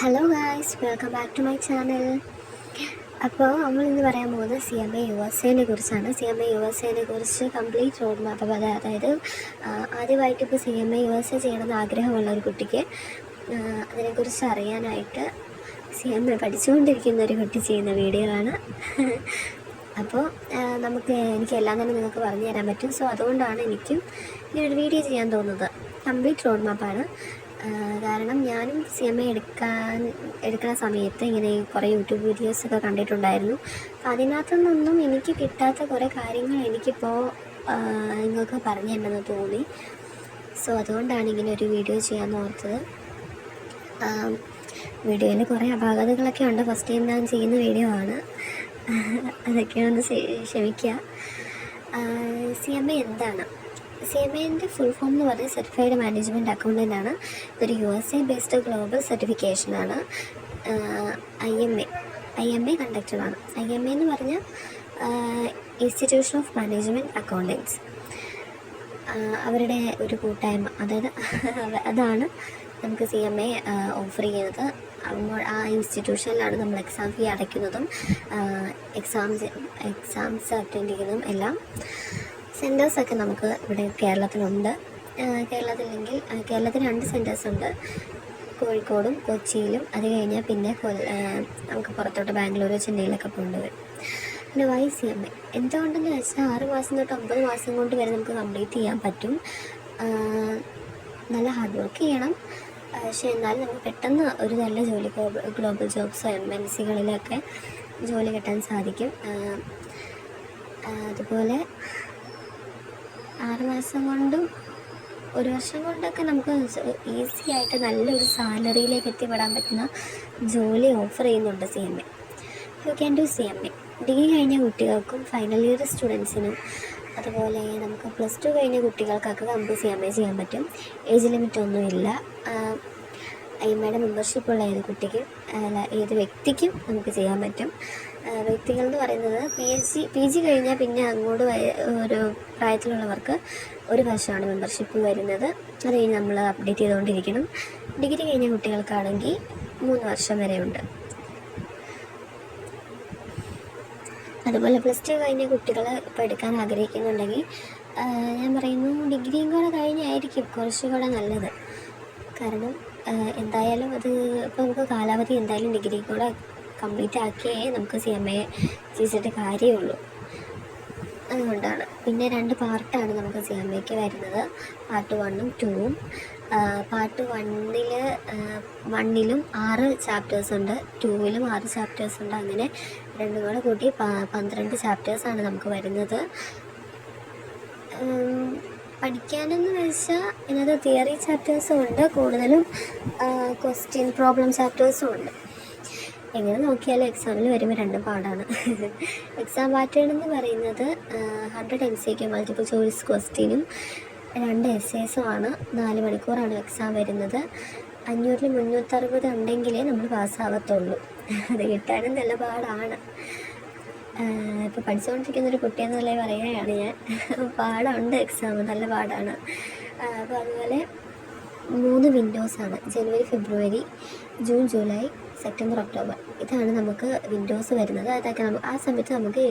Hello guys, welcome back to my channel. അപ്പോൾ നമ്മളിന്ന് പറയാൻ പോകുന്നത് CMA USA കുറിച്ചാണ്. CMA USA കുറിച്ച് കംപ്ലീറ്റ് റോഡ് മാപ്പ്. അതായത് ആദ്യമായിട്ട് ഇപ്പോൾ CMA USA ചെയ്യണമെന്ന് ആഗ്രഹമുള്ള ഒരു കുട്ടിക്ക് അതിനെക്കുറിച്ച് അറിയാനായിട്ട് CMA പഠിച്ചുകൊണ്ടിരിക്കുന്ന ഒരു കുട്ടി ചെയ്യുന്ന വീഡിയോ ആണ്. അപ്പോൾ എനിക്കെല്ലാം തന്നെ നിങ്ങൾക്ക് പറഞ്ഞു തരാൻ പറ്റും. സോ അതുകൊണ്ടാണ് എനിക്കും ഇങ്ങനൊരു വീഡിയോ ചെയ്യാൻ തോന്നുന്നത്. കംപ്ലീറ്റ് റോഡ് മാപ്പാണ്. കാരണം ഞാനും CMA എടുക്കുന്ന സമയത്ത് ഇങ്ങനെ കുറേ യൂട്യൂബ് വീഡിയോസൊക്കെ കണ്ടിട്ടുണ്ടായിരുന്നു. അപ്പോൾ അതിനകത്തുനിന്നൊന്നും എനിക്ക് കിട്ടാത്ത കുറേ കാര്യങ്ങൾ എനിക്കിപ്പോൾ നിങ്ങൾക്ക് പറഞ്ഞു തരണമെന്ന് തോന്നി. സോ അതുകൊണ്ടാണ് ഇങ്ങനെ ഒരു വീഡിയോ ചെയ്യാമെന്ന് ഓർത്തത്. വീഡിയോയിൽ കുറേ അപാകതകളൊക്കെ ഉണ്ട്. ഫസ്റ്റ് ടൈം ഞാൻ ചെയ്യുന്ന വീഡിയോ ആണ്, അതൊക്കെയൊന്ന് ക്ഷമിക്കുക. CMA എന്താണ്? CMAൻ്റെ ഫുൾ ഫോം എന്ന് പറഞ്ഞാൽ സർട്ടിഫൈഡ് മാനേജ്മെൻറ്റ് അക്കൗണ്ടൻ്റ് ആണ്. ഇതൊരു USA ബേസ്ഡ് ഗ്ലോബൽ സർട്ടിഫിക്കേഷനാണ്. IMA കണ്ടക്റ്റഡാണ്. IMA എന്ന് പറഞ്ഞാൽ ഇൻസ്റ്റിറ്റ്യൂഷൻ ഓഫ് മാനേജ്മെൻറ്റ് അക്കൗണ്ടൻസ്, അവരുടെ ഒരു കൂട്ടായ്മ. അതാണ് നമുക്ക് CMA ഓഫർ ചെയ്യുന്നത്. ആ ഇൻസ്റ്റിറ്റ്യൂഷനിലാണ് നമ്മൾ എക്സാം ഫീ അടയ്ക്കുന്നതും എക്സാംസ് അറ്റൻഡ് ചെയ്യുന്നതും എല്ലാം. സെൻറ്റേഴ്സൊക്കെ നമുക്ക് ഇവിടെ കേരളത്തിലുണ്ട്. കേരളത്തിൽ 2 സെൻറ്റേഴ്സ് ഉണ്ട്, കോഴിക്കോടും കൊച്ചിയിലും. അത് കഴിഞ്ഞാൽ പിന്നെ നമുക്ക് പുറത്തോട്ട് ബാംഗ്ലൂർ, ചെന്നൈയിലൊക്കെ പോകേണ്ടി വരും. പിന്നെ CMA എന്തുകൊണ്ടെന്ന് വെച്ചാൽ 6 മാസം തൊട്ട് 9 മാസം കൊണ്ട് വരെ നമുക്ക് കംപ്ലീറ്റ് ചെയ്യാൻ പറ്റും. നല്ല ഹാർഡ് വർക്ക് ചെയ്യണം, പക്ഷേ എന്നാലും നമുക്ക് പെട്ടെന്ന് ഒരു നല്ല ജോലി, ഗ്ലോബൽ ജോബ്സ്, MNCകളിലൊക്കെ ജോലി കിട്ടാൻ സാധിക്കും. അതുപോലെ 6 മാസം കൊണ്ടും 1 വർഷം കൊണ്ടൊക്കെ നമുക്ക് ഈസി ആയിട്ട് നല്ലൊരു സാലറിയിലേക്ക് എത്തിപ്പെടാൻ പറ്റുന്ന ജോലി ഓഫർ ചെയ്യുന്നുണ്ട് CMA. You can do CMA. Degree കഴിഞ്ഞ കുട്ടികൾക്കും ഫൈനൽ ഇയർ സ്റ്റുഡൻസിനും അതുപോലെ നമുക്ക് +2 കഴിഞ്ഞ കുട്ടികൾക്കൊക്കെ നമുക്ക് CMA ചെയ്യാൻ പറ്റും. ഏജ് ലിമിറ്റ് ഒന്നുമില്ല. IMAയുടെ മെമ്പർഷിപ്പുള്ള ഏത് വ്യക്തിക്കും നമുക്ക് ചെയ്യാൻ പറ്റും. വ്യക്തികൾ എന്ന് പറയുന്നത് PG കഴിഞ്ഞാൽ പിന്നെ അങ്ങോട്ട് ഒരു പ്രായത്തിലുള്ളവർക്ക് 1 വർഷമാണ് മെമ്പർഷിപ്പ് വരുന്നത്. അത് കഴിഞ്ഞ് നമ്മൾ അപ്ഡേറ്റ് ചെയ്തുകൊണ്ടിരിക്കണം. ഡിഗ്രി കഴിഞ്ഞ കുട്ടികൾക്കാണെങ്കിൽ 3 വർഷം വരെ ഉണ്ട്. അതുപോലെ +2 കഴിഞ്ഞ കുട്ടികൾ ഇപ്പോൾ എടുക്കാൻ ആഗ്രഹിക്കുന്നുണ്ടെങ്കിൽ ഞാൻ പറയുന്നു, ഡിഗ്രിയും കൂടെ കഴിഞ്ഞായിരിക്കും കുറച്ചുകൂടെ നല്ലത്. കാരണം എന്തായാലും അത് ഇപ്പോൾ നമുക്ക് കാലാവധി എന്തായാലും ഡിഗ്രി കൂടെ കംപ്ലീറ്റ് ആക്കിയേ നമുക്ക് CMA ചെയ്തിട്ട് കാര്യമുള്ളൂ. അതുകൊണ്ടാണ്. പിന്നെ 2 പാർട്ടാണ് നമുക്ക് CMAക്ക് വരുന്നത്, പാർട്ട് 1ഉം 2ഉം. പാർട്ട് 1ലും 6 ചാപ്റ്റേഴ്സ് ഉണ്ട്, 2ലും 6 ചാപ്റ്റേഴ്സ് ഉണ്ട്. അങ്ങനെ രണ്ടും കൂടെ കൂട്ടി 12 ചാപ്റ്റേഴ്സാണ് നമുക്ക് വരുന്നത്. പഠിക്കാനെന്ന് വെച്ചാൽ ഇതിനകത്ത് തിയറി ചാപ്റ്റേഴ്സും ഉണ്ട്, കൂടുതലും പ്രോബ്ലം ചാപ്റ്റേഴ്സും ഉണ്ട്. എങ്ങനെ നോക്കിയാലും എക്സാമിൽ വരുമ്പോൾ 2 പാടാണ്. എക്സാം പാറ്റേൺ എന്ന് പറയുന്നത് 100 MCQ മൾട്ടിപ്പിൾ ചോയ്സ് ക്വസ്റ്റ്യനും 2 എസ്സേസുമാണ്. 4 മണിക്കൂറാണ് എക്സാം വരുന്നത്. 500-ൽ 360 ഉണ്ടെങ്കിലേ നമ്മൾ പാസ്സാകത്തുള്ളൂ. അത് കിട്ടാനും നല്ല പാടാണ്. ഇപ്പോൾ പഠിച്ചുകൊണ്ടിരിക്കുന്നൊരു കുട്ടിയെന്നല്ലേ പറയുകയാണ് ഞാൻ. പാടുണ്ട്, എക്സാം നല്ല പാടാണ്. അപ്പോൾ അതുപോലെ 3 വിൻഡോസാണ്: ജനുവരി, ഫെബ്രുവരി, ജൂൺ, ജൂലൈ, സെപ്റ്റംബർ, ഒക്ടോബർ. ഇതാണ് നമുക്ക് വിൻഡോസ് വരുന്നത്. അതൊക്കെ ആ സമയത്ത് നമുക്ക്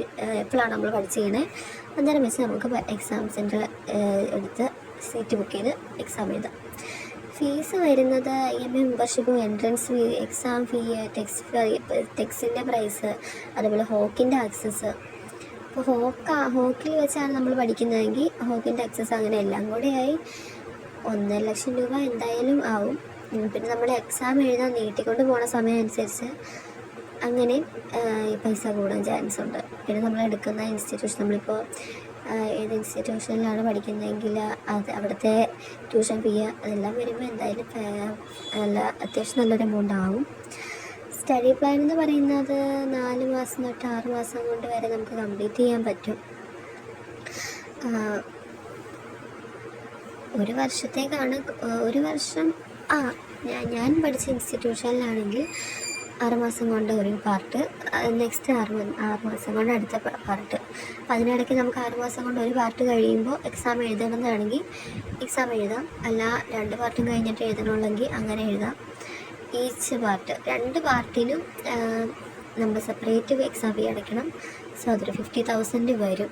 എപ്പോഴാണ് നമ്മൾ പഠിച്ച് ചെയ്യണേ അന്നേരം വെച്ച് നമുക്ക് എക്സാം സെൻറ്റർ എടുത്ത് സീറ്റ് ബുക്ക് ചെയ്ത് എക്സാം എഴുതാം. ഫീസ് വരുന്നത് membership, entrance fee, exam fee, ടെക്സ്റ്റിൻ്റെ പ്രൈസ്, അതുപോലെ ഹോക്കിൻ്റെ ആക്സസ്. ഇപ്പോൾ ഹോക്കിൽ വെച്ചാണ് നമ്മൾ പഠിക്കുന്നതെങ്കിൽ ഹോക്കിൻ്റെ ആക്സസ്, അങ്ങനെ എല്ലാം കൂടെയായി 1.5 ലക്ഷം രൂപ എന്തായാലും ആവും. പിന്നെ നമ്മൾ എക്സാം എഴുതാൻ നീട്ടിക്കൊണ്ട് പോകുന്ന സമയം അനുസരിച്ച് അങ്ങനെ പൈസ കൂടാൻ ചാൻസ് ഉണ്ട്. പിന്നെ നമ്മൾ എടുക്കുന്ന ഇൻസ്റ്റിറ്റ്യൂഷൻ, നമ്മളിപ്പോൾ ഏത് ഇൻസ്റ്റിറ്റ്യൂഷനിലാണ് പഠിക്കുന്നതെങ്കിൽ അവിടുത്തെ ട്യൂഷൻ ഫീ അതെല്ലാം വരുമ്പോൾ എന്തായാലും അത്യാവശ്യം നല്ലൊരു എമൗണ്ട് ആവും. സ്റ്റഡി പ്ലാൻ എന്ന് പറയുന്നത് 4 മാസം തൊട്ട് 6 മാസം കൊണ്ട് വരെ നമുക്ക് കംപ്ലീറ്റ് ചെയ്യാൻ പറ്റും. 1 വർഷത്തേക്കാണ്. 1 വർഷം ഞാൻ പഠിച്ച ഇൻസ്റ്റിറ്റ്യൂഷനിലാണെങ്കിൽ 6 മാസം കൊണ്ട് ഒരു പാർട്ട്, നെക്സ്റ്റ് 6 മാസം കൊണ്ട് അടുത്ത പാർട്ട്. അപ്പം അതിനിടയ്ക്ക് നമുക്ക് 6 മാസം കൊണ്ട് ഒരു പാർട്ട് കഴിയുമ്പോൾ എക്സാം എഴുതണമെന്നാണെങ്കിൽ എക്സാം എഴുതാം. അല്ല 2 പാർട്ടും കഴിഞ്ഞിട്ട് എഴുതണമെങ്കിൽ അങ്ങനെ എഴുതാം. ഈച്ച് പാർട്ട് 2 പാർട്ടിനും നമ്മൾ സെപ്പറേറ്റ് എക്സാം ഫീ അടയ്ക്കണം. സോ അതൊരു 50,000 വരും.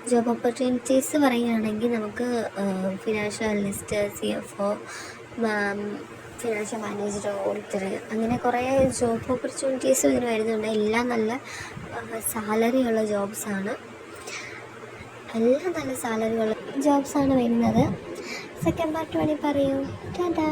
ജോബ് ഓപ്പർച്യൂണിറ്റീസ് പറയുകയാണെങ്കിൽ നമുക്ക് financial analyst, CFO, financial manager, auditor, അങ്ങനെ കുറേ ജോബ് ഓപ്പർച്യൂണിറ്റീസ് ഇതിന് വരുന്നുണ്ട്. എല്ലാം നല്ല സാലറിയുള്ള ജോബ്സാണ്. എല്ലാം നല്ല സാലറിയുള്ള ജോബ്സാണ് വരുന്നത്. സെക്കൻഡ് പാർട്ട് വേണമെങ്കിൽ പറയൂ. ടാറ്റാ.